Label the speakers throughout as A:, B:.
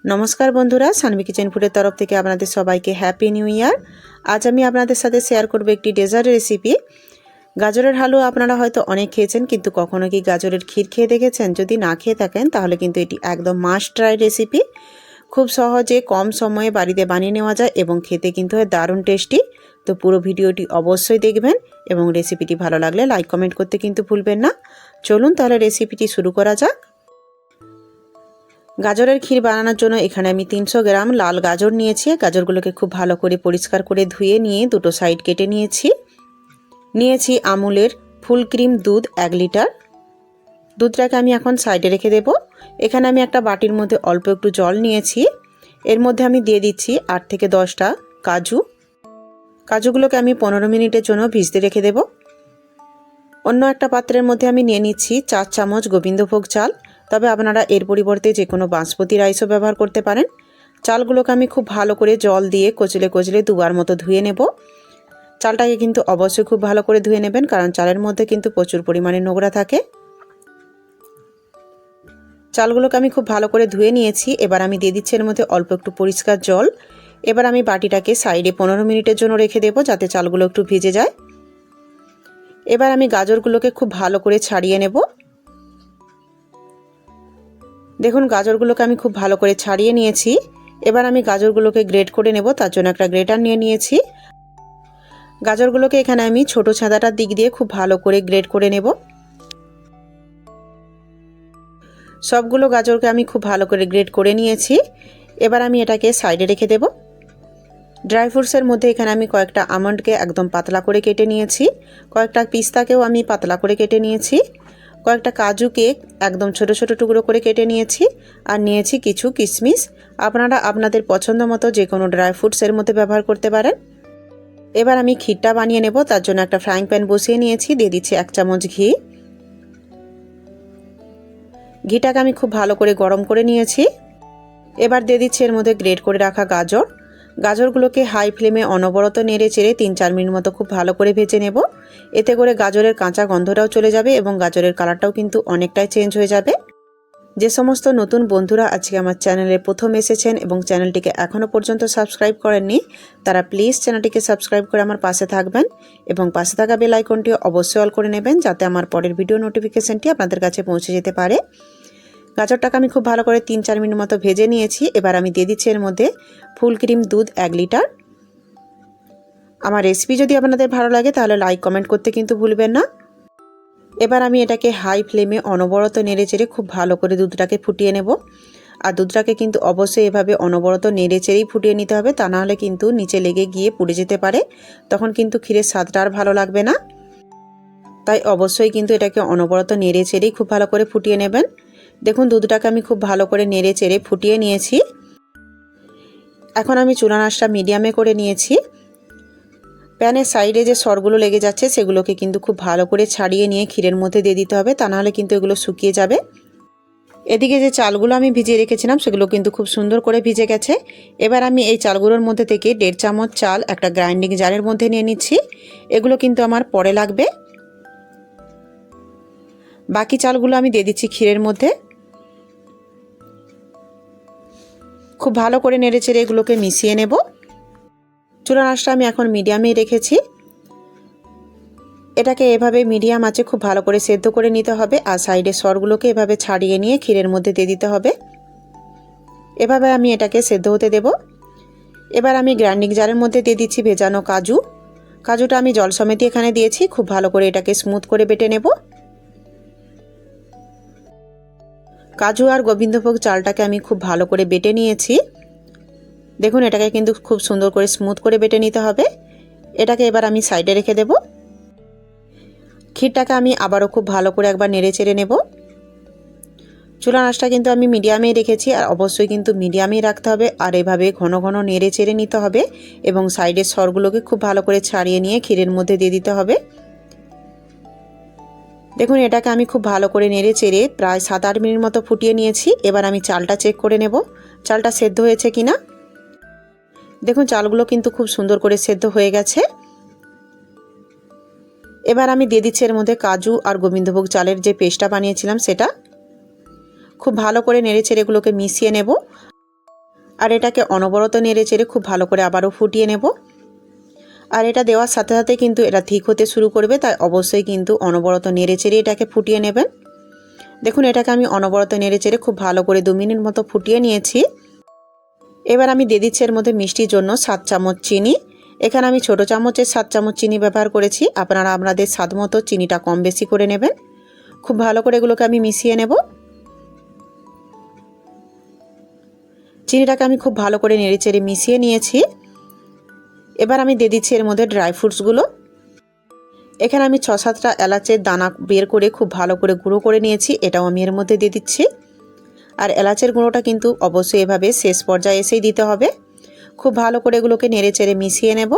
A: নমস্কার বন্ধুরা, সানভি কিচেন ফুডের তরফ থেকে আপনাদের সবাইকে হ্যাপি নিউ ইয়ার। আজ আমি আপনাদের সাথে শেয়ার করব একটি ডেজার্ট রেসিপি। গাজরের হালুয়া আপনারা হয়তো অনেক খেয়েছেন, কিন্তু কখনো কি গাজরের ক্ষীর খেয়ে দেখেছেন? যদি না খেয়ে থাকেন তাহলে কিন্তু এটি একদম মাস্ট ট্রাই রেসিপি। খুব সহজে কম সময়ে বাড়িতে বানিয়ে নেওয়া যায় এবং খেতে কিন্তু হয় দারুণ টেস্টি। তো পুরো ভিডিওটি অবশ্যই দেখবেন এবং রেসিপিটি ভালো লাগলে লাইক কমেন্ট করতে কিন্তু ভুলবেন না। চলুন তাহলে রেসিপিটি শুরু করা যাক। গাজরের ক্ষীর বানানোর জন্য এখানে আমি 300 গ্রাম লাল গাজর নিয়েছি। গাজরগুলোকে খুব ভালো করে পরিষ্কার করে ধুয়ে নিয়ে দুটো সাইড কেটে নিয়েছি আমুলের ফুল ক্রিম দুধ 1 লিটার। দুধটাকে আমি এখন সাইডে রেখে দেব। এখানে আমি একটা বাটির মধ্যে অল্প একটু জল নিয়েছি। এর মধ্যে আমি দিয়ে দিচ্ছি 8 থেকে 10টা কাজুগুলোকে আমি 15 মিনিটের জন্য ভিজতে রেখে দেব। অন্য একটা পাত্রের মধ্যে আমি নিয়ে নিচ্ছি 4 চামচ গোবিন্দভোগ চাল। তবে আপনারা এর পরিবর্তে যে কোনো বাসমতি রাইসও ব্যবহার করতে পারেন। চালগুলোকে আমি খুব ভালো করে জল দিয়ে কচলে দুবার মতো ধুয়ে নেব। চালটাকে কিন্তু অবশ্যই খুব ভালো করে ধুয়ে নেবেন, কারণ চালের মধ্যে কিন্তু প্রচুর পরিমাণে নোংরা থাকে। চালগুলোকে আমি খুব ভালো করে ধুয়ে নিয়েছি। এবার আমি দিয়ে দিচ্ছি এর মধ্যে অল্প একটু পরিষ্কার জল। এবার আমি বাটিটাকে সাইডে 15 মিনিটের জন্য রেখে দেব, যাতে চালগুলো একটু ভিজে যায়। এবার আমি গাজরগুলোকে খুব ভালো করে ছাড়িয়ে নেব। দেখুন, গাজরগুলোকে আমি খুব ভালো করে ছাড়িয়ে নিয়েছি। এবার আমি গাজরগুলোকে গ্রেট করে নেব, তার জন্য একটা গ্রেটার নিয়ে নিয়েছি। গাজরগুলোকে এখানে আমি ছোট ছাঁদাটার দিক দিয়ে খুব ভালো করে গ্রেট করে নেব। সবগুলো গাজরকে আমি খুব ভালো করে গ্রেট করে নিয়েছি। এবার আমি এটাকে সাইডে রেখে দেব। ড্রাই ফ্রুটসের মধ্যে এখানে আমি কয়েকটা আমন্ডকে একদম পাতলা করে কেটে নিয়েছি, কয়েকটা পিস্তাকেও আমি পাতলা করে কেটে নিয়েছি, কয়েকটা কাজুকে একদম ছোট ছোট টুকরো করে কেটে নিয়েছি, আর নিয়েছি কিছু কিশমিশ। আপনারা আপনাদের পছন্দ মতো যে কোনো ড্রাই ফ্রুটসের মধ্যে ব্যবহার করতে পারেন। এবার আমি ক্ষীরটা বানিয়ে নেব, তার জন্য একটা ফ্রাইং প্যান বসিয়ে নিয়েছি। দিয়ে দিচ্ছি 1 চামচ ঘি। ঘিটাকে আমি খুব ভালো করে গরম করে নিয়েছি। এবার দিয়ে দিচ্ছি এর মধ্যে গ্রেট করে রাখা গাজরগুলোকে হাই ফ্লেমে অনবরত নেড়ে চেড়ে 3-4 মিনিট মতো খুব ভালো করে ভেজে নেব। এতে করে গাজরের কাঁচা গন্ধটাও চলে যাবে এবং গাজরের কালারটাও কিন্তু অনেকটাই চেঞ্জ হয়ে যাবে। যে সমস্ত নতুন বন্ধুরা আজকে আমার চ্যানেলে প্রথম এসেছেন এবং চ্যানেলটিকে এখনও পর্যন্ত সাবস্ক্রাইব করেননি, তারা প্লিজ চ্যানেলটিকে সাবস্ক্রাইব করে আমার পাশে থাকবেন এবং পাশে থাকা বেল আইকনটি অবশ্যই অল করে নেবেন, যাতে আমার পরের ভিডিও নোটিফিকেশনটি আপনাদের কাছে পৌঁছে যেতে পারে। গাজরটাকে আমি খুব ভালো করে 3-4 মিনিট মতো ভেজে নিয়েছি। এবার আমি দিয়ে দিচ্ছি এর মধ্যে ফুল ক্রিম দুধ 1 লিটার। আমার রেসিপি যদি আপনাদের ভালো লাগে তাহলে লাইক কমেন্ট করতে কিন্তু ভুলবেন না। এবার আমি এটাকে হাই ফ্লেমে অনবরত নেড়ে চেড়ে খুব ভালো করে দুধটাকে ফুটিয়ে নেব। আর দুধটাকে কিন্তু অবশ্যই এভাবে অনবরত নেড়ে চেড়েই ফুটিয়ে নিতে হবে, তা নাহলে কিন্তু নিচে লেগে গিয়ে পুড়ে যেতে পারে, তখন কিন্তু ক্ষীরের স্বাদটা আর ভালো লাগবে না। তাই অবশ্যই কিন্তু এটাকে অনবরত নেড়ে চেড়েই খুব ভালো করে ফুটিয়ে নেবেন। দেখুন, দুধটাকে আমি খুব ভালো করে নেড়ে চেড়ে ফুটিয়ে নিয়েছি। এখন আমি চুলার আঁচটা মিডিয়ামে করে নিয়েছি। প্যানের সাইডে যে সরগুলো লেগে যাচ্ছে সেগুলোকে কিন্তু খুব ভালো করে ছাড়িয়ে নিয়ে ক্ষীরের মধ্যে দিয়ে দিতে হবে, তা নাহলে কিন্তু এগুলো শুকিয়ে যাবে। এদিকে যে চালগুলো আমি ভিজিয়ে রেখেছিলাম সেগুলো কিন্তু খুব সুন্দর করে ভিজে গেছে। এবার আমি এই চালগুলোর মধ্যে থেকে 1.5 চামচ চাল একটা গ্রাইন্ডিং জারের মধ্যে নিয়ে নিচ্ছি। এগুলো কিন্তু আমার পরে লাগবে। বাকি চালগুলো আমি দিয়ে দিচ্ছি ক্ষীরের মধ্যে। খুব ভালো করে নেড়েচেড়ে এগুলোকে মিশিয়ে নেব। চুলার আঁচটা আমি এখন মিডিয়ামেই রেখেছি। এটাকে এভাবে মিডিয়াম আঁচে খুব ভালো করে সেদ্ধ করে নিতে হবে, আর সাইডের সরগুলোকে এভাবে ছাড়িয়ে নিয়ে ক্ষীরের মধ্যে দিয়ে দিতে হবে। এভাবে আমি এটাকে সেদ্ধ হতে দেব। এবার আমি গ্রাইন্ডিং জারের মধ্যে দিয়ে দিচ্ছি ভেজানো কাজুটা আমি জল সমেত এখানে দিয়েছি। খুব ভালো করে এটাকে স্মুথ করে বেটে নেব। কাজু আর গোবিন্দভোগ চালটাকে আমি খুব ভালো করে বেটে নিয়েছি। দেখুন, এটাকে কিন্তু খুব সুন্দর করে স্মুথ করে বেটে নিতে হবে। এটাকে এবার আমি সাইডে রেখে দেব। ক্ষীরটাকে আমি আবারও খুব ভালো করে একবার নেড়ে চেড়ে নেব। চুলার আঁচটা কিন্তু আমি মিডিয়ামেই রেখেছি, আর অবশ্যই কিন্তু মিডিয়ামেই রাখতে হবে। আর এভাবে ঘন ঘন নেড়ে চেড়ে নিতে হবে এবং সাইডের সরগুলোকে খুব ভালো করে ছাড়িয়ে নিয়ে ক্ষীরের মধ্যে দিয়ে দিতে হবে। দেখুন, এটাকে আমি খুব ভালো করে নেড়ে চেড়ে প্রায় 7-8 মিনিট মতো ফুটিয়ে নিয়েছি। এবার আমি চালটা চেক করে নেব, চালটা সেদ্ধ হয়েছে কিনা। দেখুন, চালগুলো কিন্তু খুব সুন্দর করে সেদ্ধ হয়ে গেছে। এবার আমি দিয়ে দিচ্ছি এর মধ্যে কাজু আর গোবিন্দভোগ চালের যে পেস্টটা বানিয়েছিলাম সেটা। খুব ভালো করে নেড়ে চেড়ে এগুলোকে মিশিয়ে নেব। আর এটাকে অনবরত নেড়ে চেড়ে খুব ভালো করে আবারও ফুটিয়ে নেব। আর এটা দেওয়ার সাথে সাথে কিন্তু এটা ঠিক হতে শুরু করবে, তাই অবশ্যই কিন্তু অনবরত নেড়ে চেড়ে এটাকে ফুটিয়ে নেবেন। দেখুন এটাকে আমি অনবরত নেড়ে চেড়ে খুব ভালো করে 2 মিনিট মতো ফুটিয়ে নিয়েছি। এবার আমি দিয়ে দিচ্ছি এর মধ্যে মিষ্টির জন্য 7 চামচ চিনি। এখানে আমি ছোট চামচের 7 চামচ চিনি ব্যবহার করেছি, আপনারা আপনাদের স্বাদ মতো চিনিটা কম বেশি করে নেবেন। খুব ভালো করে এগুলোকে আমি মিশিয়ে নেব। চিনিটাকে আমি খুব ভালো করে নেড়ে চেড়ে মিশিয়ে নিয়েছি। এবার আমি দিয়ে দিচ্ছি এর মধ্যে ড্রাই ফ্রুটসগুলো। এখানে আমি 6-7টা এলাচের দানা বের করে খুব ভালো করে গুঁড়ো করে নিয়েছি, এটাও আমি এর মধ্যে দিয়ে দিচ্ছি। আর এলাচের গুঁড়োটা কিন্তু অবশ্যই এভাবে শেষ পর্যায়ে এসেই দিতে হবে। খুব ভালো করে এগুলোকে নেড়ে চেড়ে মিশিয়ে নেব।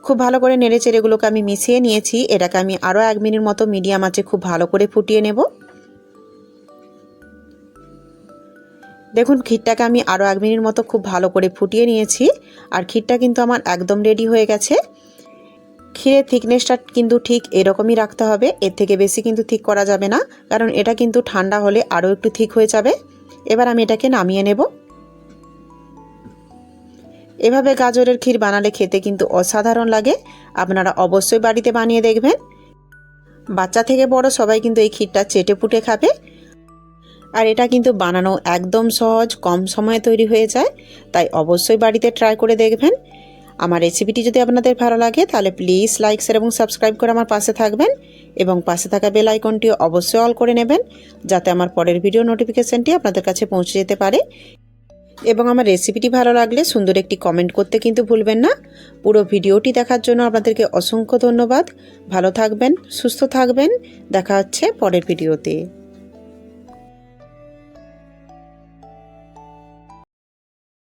A: খুব ভালো করে নেড়ে চেড়ে এগুলোকে আমি মিশিয়ে নিয়েছি। এটাকে আমি আরও 1 মিনিট মতো মিডিয়াম আঁচে খুব ভালো করে ফুটিয়ে নেব। দেখুন ক্ষীরটাকে আমি আরও 1 মিনিট মতো খুব ভালো করে ফুটিয়ে নিয়েছি। আর ক্ষীরটা কিন্তু আমার একদম রেডি হয়ে গেছে। ক্ষীরের থিকনেসটা কিন্তু ঠিক এরকমই রাখতে হবে, এর থেকে বেশি কিন্তু ঠিক করা যাবে না, কারণ এটা কিন্তু ঠান্ডা হলে আরও একটু ঠিক হয়ে যাবে। এবার আমি এটাকে নামিয়ে নেব। এভাবে গাজরের ক্ষীর বানালে খেতে কিন্তু অসাধারণ লাগে। আপনারা অবশ্যই বাড়িতে বানিয়ে দেখবেন। বাচ্চা থেকে বড় সবাই কিন্তু এই ক্ষীরটা চেটে পুটে খাবে। আর এটা কিন্তু বানানো একদম সহজ, কম সময়ে তৈরি হয়ে যায়, তাই অবশ্যই বাড়িতে ট্রাই করে দেখবেন। আমার রেসিপিটি যদি আপনাদের ভালো লাগে তাহলে প্লিজ লাইক শেয়ার এবং সাবস্ক্রাইব করে আমার পাশে থাকবেন এবং পাশে থাকা বেল আইকনটি অবশ্যই অল করে নেবেন, যাতে আমার পরের ভিডিও নোটিফিকেশনটি আপনাদের কাছে পৌঁছে যেতে পারে। এবং আমার রেসিপিটি ভালো লাগলে সুন্দর একটি কমেন্ট করতে কিন্তু ভুলবেন না। পুরো ভিডিওটি দেখার জন্য আপনাদেরকে অসংখ্য ধন্যবাদ। ভালো থাকবেন, সুস্থ থাকবেন। দেখা হচ্ছে পরের ভিডিওতে।